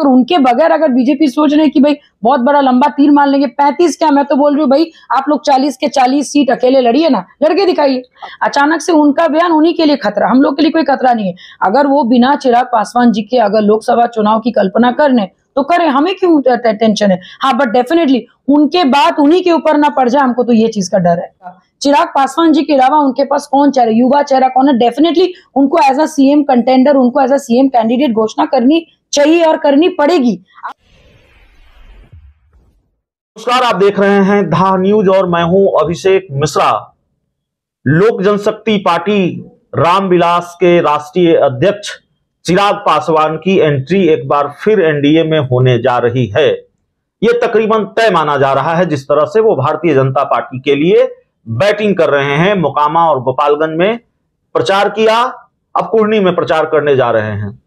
अगर उनके बगैर अगर बीजेपी सोच रहे हैं कि भाई बहुत बड़ा लंबा तीर मान लेंगे, 35 क्या, मैं तो बोल रही हूँ भाई आप लोग 40 के 40 सीट अकेले लड़िए ना, लड़के दिखाइए। अचानक से उनका बयान उन्हीं के लिए खतरा, हम लोग के लिए कोई खतरा नहीं है। अगर वो बिना चिराग पासवान जी के अगर लोकसभा चुनाव की कल्पना करने तो करें, हमें क्यों टेंशन है। हाँ, बट डेफिनेटली उनके बात उन्हीं के ऊपर ना पड़ जाए, हमको तो ये चीज का डर है। चिराग पासवान जी के अलावा उनके पास कौन चेहरा, युवा चेहरा कौन है, डेफिनेटली उनको एज अ सीएम कंटेंडर, उनको एज अ सीएम कैंडिडेट घोषणा करनी चाहिए और करनी पड़ेगी। नमस्कार, आप देख रहे हैं धा न्यूज और मैं हूं अभिषेक मिश्रा। लोक जनशक्ति पार्टी रामविलास के राष्ट्रीय अध्यक्ष चिराग पासवान की एंट्री एक बार फिर एनडीए में होने जा रही है। यह तकरीबन तय माना जा रहा है। जिस तरह से वो भारतीय जनता पार्टी के लिए बैटिंग कर रहे हैं, मोकामा और गोपालगंज में प्रचार किया, अब कुर्नी में प्रचार करने जा रहे हैं।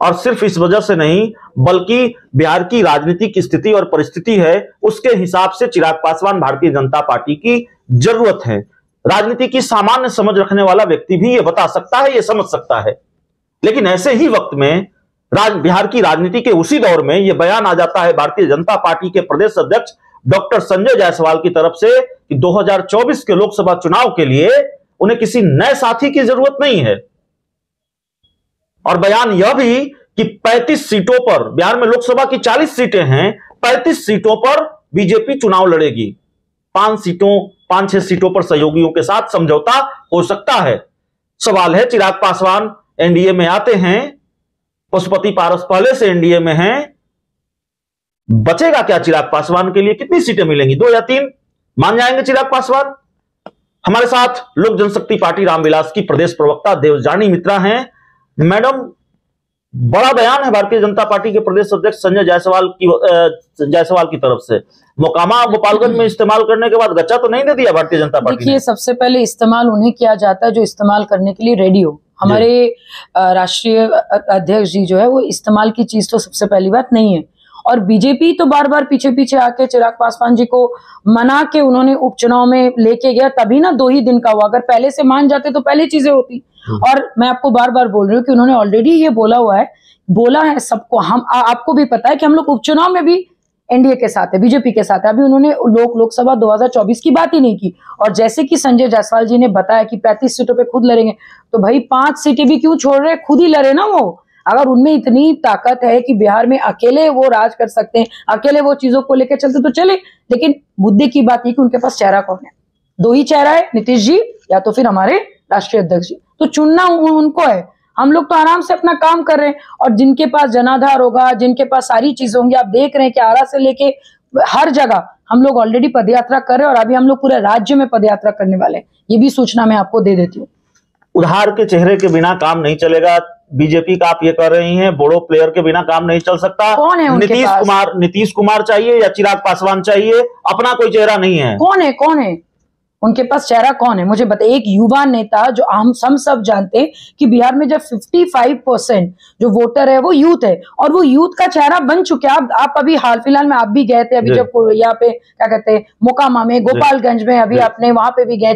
और सिर्फ इस वजह से नहीं, बल्कि बिहार की राजनीतिक स्थिति और परिस्थिति है, उसके हिसाब से चिराग पासवान भारतीय जनता पार्टी की जरूरत है। राजनीति की सामान्य समझ रखने वाला व्यक्ति भी ये बता सकता है, ये समझ सकता है। लेकिन ऐसे ही वक्त में बिहार की राजनीति के उसी दौर में यह बयान आ जाता है भारतीय जनता पार्टी के प्रदेश अध्यक्ष डॉक्टर संजय जायसवाल की तरफ से कि 2024 के लोकसभा चुनाव के लिए उन्हें किसी नए साथी की जरूरत नहीं है। और बयान यह भी कि 35 सीटों पर, बिहार में लोकसभा की 40 सीटें हैं, 35 सीटों पर बीजेपी चुनाव लड़ेगी। 5-6 सीटों पर सहयोगियों के साथ समझौता हो सकता है। सवाल है, चिराग पासवान एनडीए में आते हैं, पशुपति पारस पहले से एनडीए में हैं, बचेगा क्या चिराग पासवान के लिए? कितनी सीटें मिलेंगी, 2 या 3? मान जाएंगे चिराग पासवान? हमारे साथ लोक जनशक्ति पार्टी रामविलास की प्रदेश प्रवक्ता देवजानी मित्रा हैं। मैडम, बड़ा बयान है भारतीय जनता पार्टी के प्रदेश अध्यक्ष संजय जायसवाल की तरफ से। मोकामा गोपालगंज में इस्तेमाल करने के बाद गच्चा तो नहीं दे दिया भारतीय जनता पार्टी ने? देखिए, सबसे पहले इस्तेमाल उन्हें किया जाता है जो इस्तेमाल करने के लिए रेडी हो। हमारे राष्ट्रीय अध्यक्ष जी जो है वो इस्तेमाल की चीज तो सबसे पहली बात नहीं है। और बीजेपी तो बार बार पीछे पीछे आके चिराग पासवान जी को मना के उन्होंने उपचुनाव में लेके गया, तभी ना 2 ही दिन का हुआ। अगर पहले से मान जाते तो पहले चीजें होती। और मैं आपको बार बार बोल रही हूँ कि उन्होंने ऑलरेडी ये बोला है सबको। हम आपको भी पता है कि हम लोग उपचुनाव में भी एनडीए के साथ है, बीजेपी के साथ है। अभी उन्होंने लोकसभा 2024 की बात ही नहीं की। और जैसे कि संजय जायसवाल जी ने बताया कि 35 सीटों पे खुद लड़ेंगे, तो भाई 5 सीटें भी क्यों छोड़ रहे, खुद ही लड़े ना वो। अगर उनमें इतनी ताकत है कि बिहार में अकेले वो राज कर सकते हैं, अकेले वो चीजों को लेकर चलते तो चले। लेकिन मुद्दे की बात है कि उनके पास चेहरा कौन है? 2 ही चेहरा है, नीतीश जी या तो फिर हमारे राष्ट्रीय अध्यक्ष जी। तो चुनना उनको है। हम लोग तो आराम से अपना काम कर रहे हैं। और जिनके पास जनाधार होगा, जिनके पास सारी चीजें होंगी, आप देख रहे हैं कि आरा से लेके हर जगह हम लोग ऑलरेडी पदयात्रा कर रहे हैं। और अभी हम लोग पूरे राज्य में पदयात्रा करने वाले हैं। ये भी सूचना मैं आपको दे देती हूँ। उधार के चेहरे के बिना काम नहीं चलेगा। बीजेपी का आप ये कर रही हैं, बोड़ो प्लेयर के बिना काम नहीं चल सकता। कौन है उनके पास? नीतीश कुमार चाहिए या चिराग पासवान चाहिए? अपना कोई चेहरा नहीं है। कौन है उनके पास चेहरा कौन है? मुझे बताइए। एक युवा नेता जो हम सब जानते हैं कि बिहार में जब 55% जो वोटर है वो यूथ है, और वो यूथ का चेहरा बन चुके हैं। आप अभी हाल फिलहाल में आप भी गए थे, अभी जब यहाँ पे क्या कहते हैं, मोकामा में, गोपालगंज में, अभी आपने वहां पे भी गए,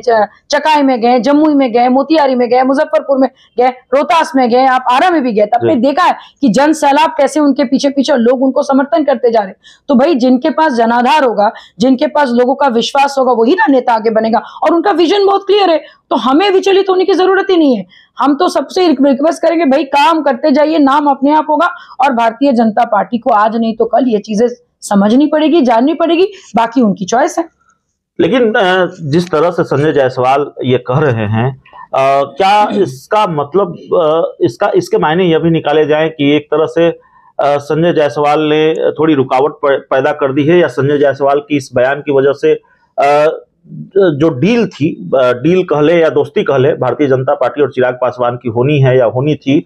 चकाई में गए, जमुई में गए, मोतिहारी में गए, मुजफ्फरपुर में गए, रोहतास में गए, आप आरा में भी गए। आपने देखा है कि जन सैलाब कैसे उनके पीछे पीछे लोग उनको समर्थन करते जा रहे। तो भाई जिनके पास जनाधार होगा, जिनके पास लोगों का विश्वास होगा, वही ना नेता आगे बनेगा। और उनका विजन बहुत क्लियर है, तो हमें विचलित होने की जरूरत ही नहीं है। हम तो सबसे रिक्वेस्ट करेंगे, भाई काम करते जाइए, नाम अपने आप होगा। और भारतीय जनता पार्टी को आज नहीं तो कल ये चीजें समझनी पड़ेगी, जाननी पड़ेगी। बाकी उनकी चॉइस है। लेकिन जिस तरह से संजय जायसवाल ये कह रहे हैं, क्या इसका मतलब इसके मायने यह भी निकाले जाएं कि एक तरह से संजय जायसवाल ने थोड़ी रुकावट पैदा कर दी है, या संजय जायसवाल की इस बयान की वजह से जो डील कह ले या दोस्ती कह ले, भारतीय जनता पार्टी और चिराग पासवान की होनी है या होनी थी,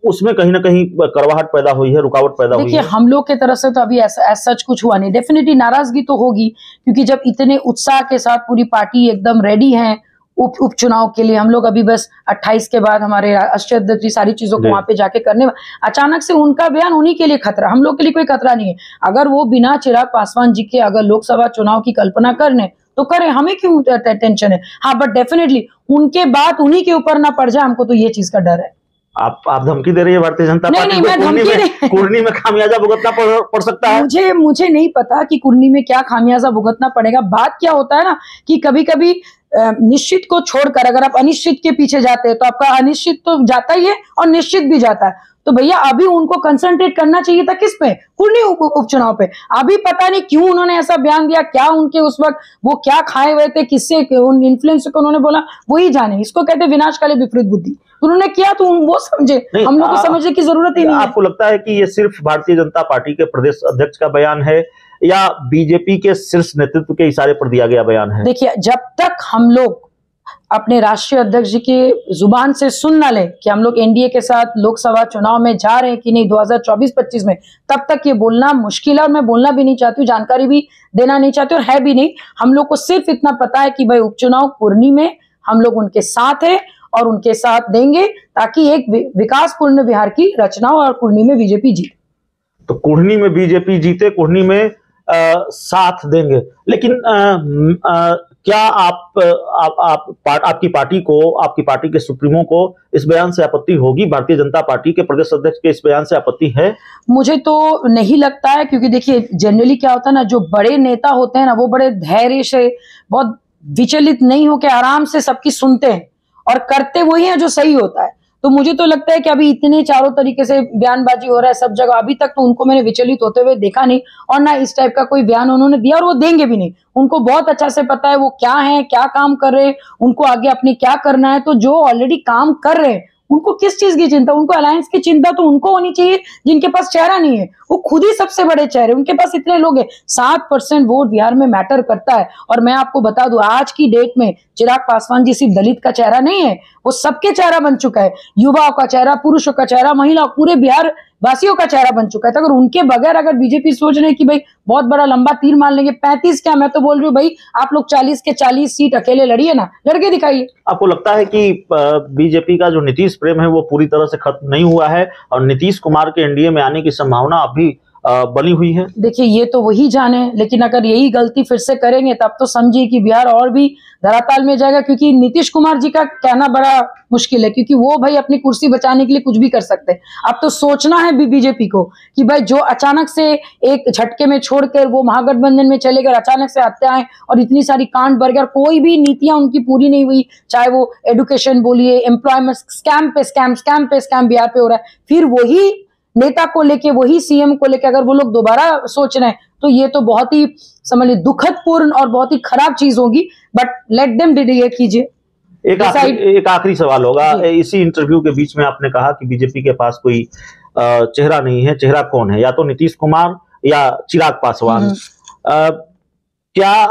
उसमें कहीं ना कहीं करवाहट पैदा हुई है, रुकावट पैदा हुई है? देखिए, हम लोग की तरफ से तो अभी ऐसा सच कुछ हुआ नहीं। डेफिनेटली नाराजगी तो होगी, क्योंकि जब इतने उत्साह के साथ पूरी पार्टी एकदम रेडी है उपचुनाव के लिए, हम लोग अभी बस 28 के बाद हमारे राष्ट्रीय अध्यक्ष सारी चीजों को वहां पे जाके करने, अचानक से उनका बयान उन्हीं के लिए खतरा, हम लोग के लिए कोई खतरा नहीं है। अगर वो बिना चिराग पासवान जी के अगर लोकसभा चुनाव की कल्पना करने तो करें, हमें क्यों टेंशन है। हाँ, बट डेफिनेटली उनके बात उन्हीं के ऊपर ना पड़ जाए, हमको तो ये चीज का डर है। आप धमकी दे रही है भारतीय जनता पार्टी को? कुर्नी में खामियाजा भुगतना पड़ सकता है। मुझे नहीं पता कि कुर्नी में क्या खामियाजा भुगतना पड़ेगा। बात क्या होता है ना कि कभी कभी निश्चित को छोड़कर अगर आप अनिश्चित के पीछे जाते हैं तो आपका अनिश्चित तो जाता ही है और निश्चित भी जाता है। तो भैया अभी उनको कंसंट्रेट करना चाहिए था किस पे? कुर्नी उपचुनाव पे। अभी पता नहीं क्यों उन्होंने ऐसा बयान दिया, क्या उनके उस वक्त वो क्या खाए हुए थे, किससे इन्फ्लुएंस को उन्होंने बोला, वही जाने। इसको कहते विनाशकाली विपरीत बुद्धि। उन्होंने किया तो वो समझे, हम लोग को समझने की जरूरत ही नहीं है। आपको लगता है कि ये सिर्फ भारतीय जनता पार्टी के प्रदेश अध्यक्ष का बयान है या बीजेपी के शीर्ष नेतृत्व के इशारे पर दिया गया बयान है? देखिए, जब तक हम लोग अपने राष्ट्रीय अध्यक्ष जी की जुबान से सुन ना ले कि हम लोग एनडीए के साथ लोकसभा चुनाव में जा रहे हैं कि नहीं 2024-25 में, तब तक ये बोलना मुश्किल है और मैं बोलना भी नहीं चाहती हूँ, जानकारी भी देना नहीं चाहती और है भी नहीं। हम लोग को सिर्फ इतना पता है कि भाई उपचुनाव कुर्नी में हम लोग उनके साथ है और उनके साथ देंगे ताकि एक विकासपूर्ण बिहार की रचना हो और कुर्नी में बीजेपी जीते। तो कुर्नी में बीजेपी जीते, कुर्नी में साथ देंगे। लेकिन क्या आपकी पार्टी को, आपकी पार्टी के सुप्रीमो को इस बयान से आपत्ति होगी? भारतीय जनता पार्टी के प्रदेश अध्यक्ष के इस बयान से आपत्ति है? मुझे तो नहीं लगता है, क्योंकि देखिए जनरली क्या होता है ना, जो बड़े नेता होते हैं ना वो बड़े धैर्य से, बहुत विचलित नहीं होकर आराम से सबकी सुनते हैं और करते वही है जो सही होता है। तो मुझे तो लगता है कि अभी इतने चारों तरीके से बयानबाजी हो रहा है सब जगह, अभी तक तो उनको मैंने विचलित होते हुए देखा नहीं और ना इस टाइप का कोई बयान उन्होंने दिया और वो देंगे भी नहीं। उनको बहुत अच्छा से पता है वो क्या है, क्या काम कर रहे हैं, उनको आगे अपने क्या करना है। तो जो ऑलरेडी काम कर रहे हैं उनको किस चीज की चिंता? उनको अलायंस की चिंता तो उनको होनी चाहिए जिनके पास चेहरा नहीं है। वो खुद ही सबसे बड़े चेहरे, उनके पास इतने लोग हैं। 7% वोट बिहार में मैटर करता है। और मैं आपको बता दूं, आज की डेट में चिराग पासवान जी सिर्फ दलित का चेहरा नहीं है, वो सबके चेहरा बन चुका है। युवाओं का चेहरा, पुरुषों का चेहरा, महिला, पूरे बिहार वासियों का चेहरा बन चुका है। तो अगर उनके बगैर अगर बीजेपी सोच रहे कि भाई बहुत बड़ा लंबा तीर मान लेंगे, 35 क्या, मैं तो बोल रही हूँ भाई आप लोग 40 के 40 सीट अकेले लड़िए ना, लड़के दिखाइए। आपको लगता है कि बीजेपी का जो नीतीश प्रेम है वो पूरी तरह से खत्म नहीं हुआ है और नीतीश कुमार के एनडीए में आने की संभावना अभी बनी हुई है? देखिए ये तो वही जाने, लेकिन अगर यही गलती फिर से करेंगे तब तो समझिए कि बिहार और भी धरातल में जाएगा। क्योंकि नीतीश कुमार जी का कहना बड़ा मुश्किल है, क्योंकि वो भाई अपनी कुर्सी बचाने के लिए कुछ भी कर सकते हैं। अब तो सोचना है बीजेपी को कि भाई जो अचानक से एक झटके में छोड़कर वो महागठबंधन में चले गए, अचानक से हत्याएं और इतनी सारी कांड बढ़ गया, कोई भी नीतियां उनकी पूरी नहीं हुई, चाहे वो एडुकेशन बोलिए, एम्प्लॉयमेंट, स्कैम पे स्कैम बिहार पे हो रहा है। फिर वही नेता को लेके, वही सीएम को लेके अगर वो लोग दोबारा सोच रहे हैं तो ये तो बहुत ही समझ लीजिए दुखदपूर्ण और बहुत ही खराब चीज होगी। बट लेट देम डिसाइड कीजिए। एक आखिरी सवाल होगा। इसी इंटरव्यू के बीच में आपने कहा कि बीजेपी के पास कोई चेहरा नहीं है। चेहरा कौन है? या तो नीतीश कुमार या चिराग पासवान। क्या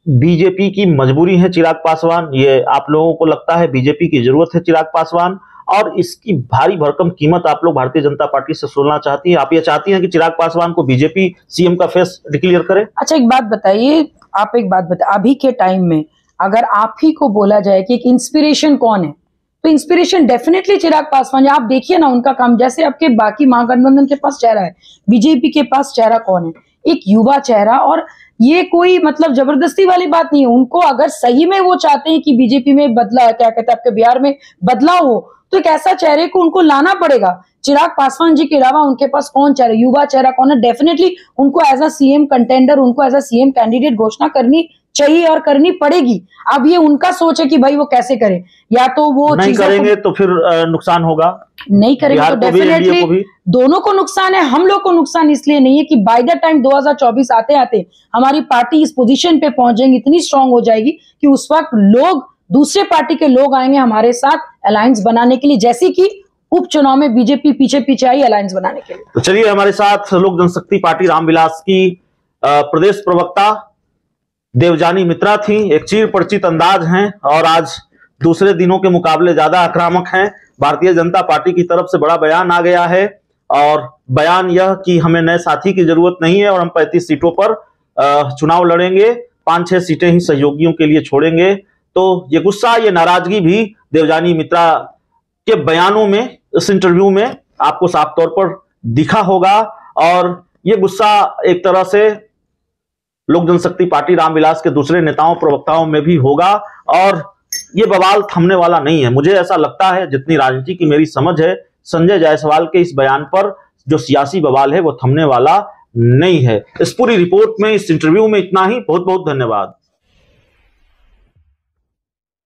बीजेपी की मजबूरी है चिराग पासवान? ये आप लोगों को लगता है बीजेपी की जरूरत है चिराग पासवान? और इसकी भारी भरकम कीमत आप लोग भारतीय जनता पार्टी से सुनना चाहती हैं? आप ये चाहती हैं कि चिराग पासवान को बीजेपी सीएम का फेस डिक्लेयर करे? अच्छा एक बात बताइए, आप एक बात बताइए, अभी के टाइम में अगर आप ही को बोला जाए कि एक इंस्पिरेशन कौन है, तो इंस्पिरेशन डेफिनेटली चिराग पासवान। आप देखिए ना उनका काम, जैसे आपके बाकी महागठबंधन के पास चेहरा है, बीजेपी के पास चेहरा कौन है? एक युवा चेहरा। और ये कोई मतलब जबरदस्ती वाली बात नहीं है। उनको अगर सही में वो चाहते हैं कि बीजेपी में बदला, क्या कहते हैं, आपके बिहार में बदलाव हो, तो एक ऐसा चेहरे को उनको लाना पड़ेगा। चिराग पासवान जी के अलावा उनके पास कौन चेहरा, युवा चेहरा कौन है? डेफिनेटली उनको एज अ सीएम कंटेंडर, उनको एज अ सीएम कैंडिडेट घोषणा करनी चाहिए और करनी पड़ेगी। अब ये उनका सोच है कि भाई वो कैसे करें, या तो वो नहीं करेंगे तो फिर नुकसान होगा, नहीं करेंगे तो डेफिनेटली दोनों को नुकसान है। हम लोग को नुकसान इसलिए नहीं है कि बाय द टाइम 2024 आते आते हमारी पार्टी इस पोजीशन पे पहुंच जाएगी, इतनी स्ट्रांग हो जाएगी कि उस वक्त लोग, दूसरे पार्टी के लोग आएंगे हमारे साथ अलायंस बनाने के लिए, जैसे कि उपचुनाव में बीजेपी पीछे पीछे आई अलायंस बनाने के लिए। तो चलिए हमारे साथ लोक जनशक्ति पार्टी रामविलास की प्रदेश प्रवक्ता देवजानी मित्रा थी। एक चीर परिचित अंदाज हैं और आज दूसरे दिनों के मुकाबले ज्यादा आक्रामक हैं। भारतीय जनता पार्टी की तरफ से बड़ा बयान आ गया है और बयान यह कि हमें नए साथी की जरूरत नहीं है और हम 35 सीटों पर चुनाव लड़ेंगे, 5-6 सीटें ही सहयोगियों के लिए छोड़ेंगे। तो ये गुस्सा, ये नाराजगी भी देवजानी मित्रा के बयानों में, इस इंटरव्यू में आपको साफ तौर पर दिखा होगा। और ये गुस्सा एक तरह से लोक जनशक्ति पार्टी रामविलास के दूसरे नेताओं प्रवक्ताओं में भी होगा और ये बवाल थमने वाला नहीं है। मुझे ऐसा लगता है, जितनी राजनीति की मेरी समझ है, संजय जायसवाल के इस बयान पर जो सियासी बवाल है वो थमने वाला नहीं है। इस पूरी रिपोर्ट में, इस इंटरव्यू में इतना ही। बहुत बहुत धन्यवाद।